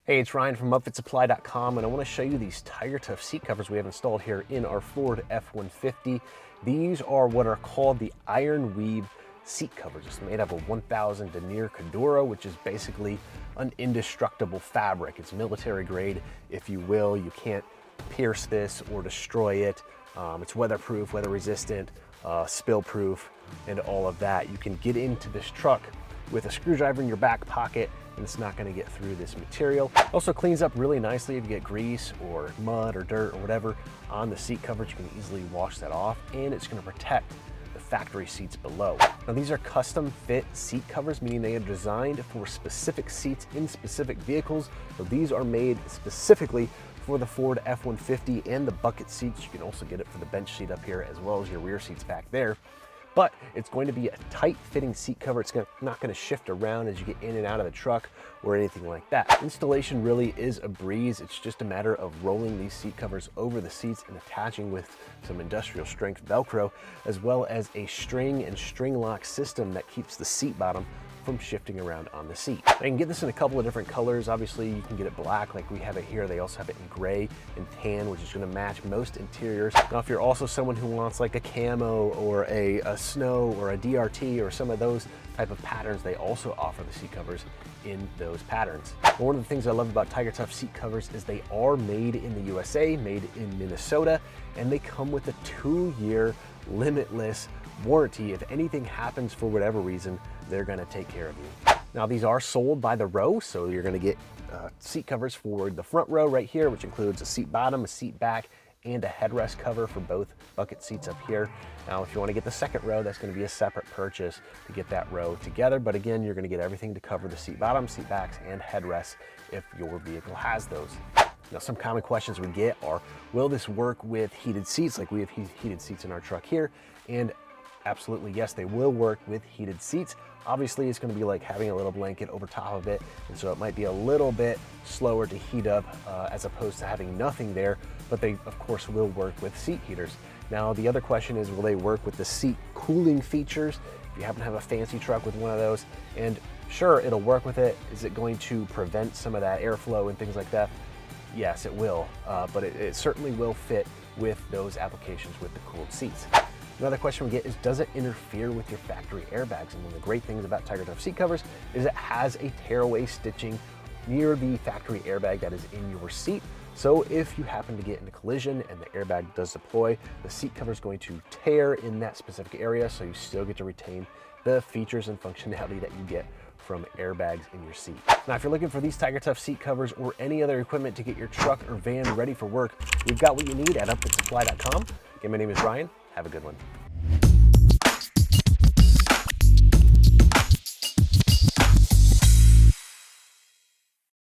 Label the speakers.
Speaker 1: Hey, it's Ryan from UpfitSupply.com, and I want to show you these TigerTough seat covers we have installed here in our Ford F-150. These are what are called the iron weave seat covers. It's made up of 1000 denier Cordura, which is basically an indestructible fabric. It's military grade, if you will. You can't pierce this or destroy it. It's weatherproof, weather resistant, spill proof, and all of that. You can get into this truck with a screwdriver in your back pocket, and it's not going to get through this material. Also cleans up really nicely if you get grease or mud or dirt or whatever on the seat covers. You can easily wash that off, and it's going to protect the factory seats below. Now these are custom fit seat covers, meaning they are designed for specific seats in specific vehicles. So these are made specifically for the Ford F-150 and the bucket seats. You can also get it for the bench seat up here as well as your rear seats back there. But it's going to be a tight fitting seat cover. It's not going to shift around as you get in and out of the truck or anything like that. Installation really is a breeze. It's just a matter of rolling these seat covers over the seats and attaching with some industrial strength Velcro, as well as a string and string lock system that keeps the seat bottom from shifting around on the seat. I can get this in a couple of different colors. Obviously you can get it black like we have it here. They also have it in gray and tan, which is going to match most interiors. Now if you're also someone who wants like a camo or a snow or a DRT or some of those type of patterns, they also offer the seat covers in those patterns. But one of the things I love about TigerTough seat covers is they are made in the USA, made in Minnesota, and they come with a 2-year limitless warranty. If anything happens for whatever reason, they're going to take care of you. Now these are sold by the row, so you're going to get seat covers for the front row right here, which includes a seat bottom, a seat back, and a headrest cover for both bucket seats up here. Now if you want to get the second row, that's going to be a separate purchase to get that row together, but again, you're going to get everything to cover the seat bottom, seat backs, and headrests if your vehicle has those. Now some common questions we get are, will this work with heated seats? Like we have heated seats in our truck here, and absolutely yes, they will work with heated seats. Obviously it's going to be like having a little blanket over top of it, and so it might be a little bit slower to heat up as opposed to having nothing there, but they of course will work with seat heaters. Now the other question is, will they work with the seat cooling features if you happen to have a fancy truck with one of those? And sure, it'll work with it. Is it going to prevent some of that airflow and things like that? Yes, it will, but it certainly will fit with those applications with the cooled seats. Another question we get is, does it interfere with your factory airbags? And one of the great things about TigerTough seat covers is it has a tearaway stitching near the factory airbag that is in your seat. So if you happen to get in a collision and the airbag does deploy, the seat cover is going to tear in that specific area, so you still get to retain the features and functionality that you get from airbags in your seat. Now, if you're looking for these TigerTough seat covers or any other equipment to get your truck or van ready for work, we've got what you need at UpfitSupply.com. Again, my name is Ryan. Have a good one.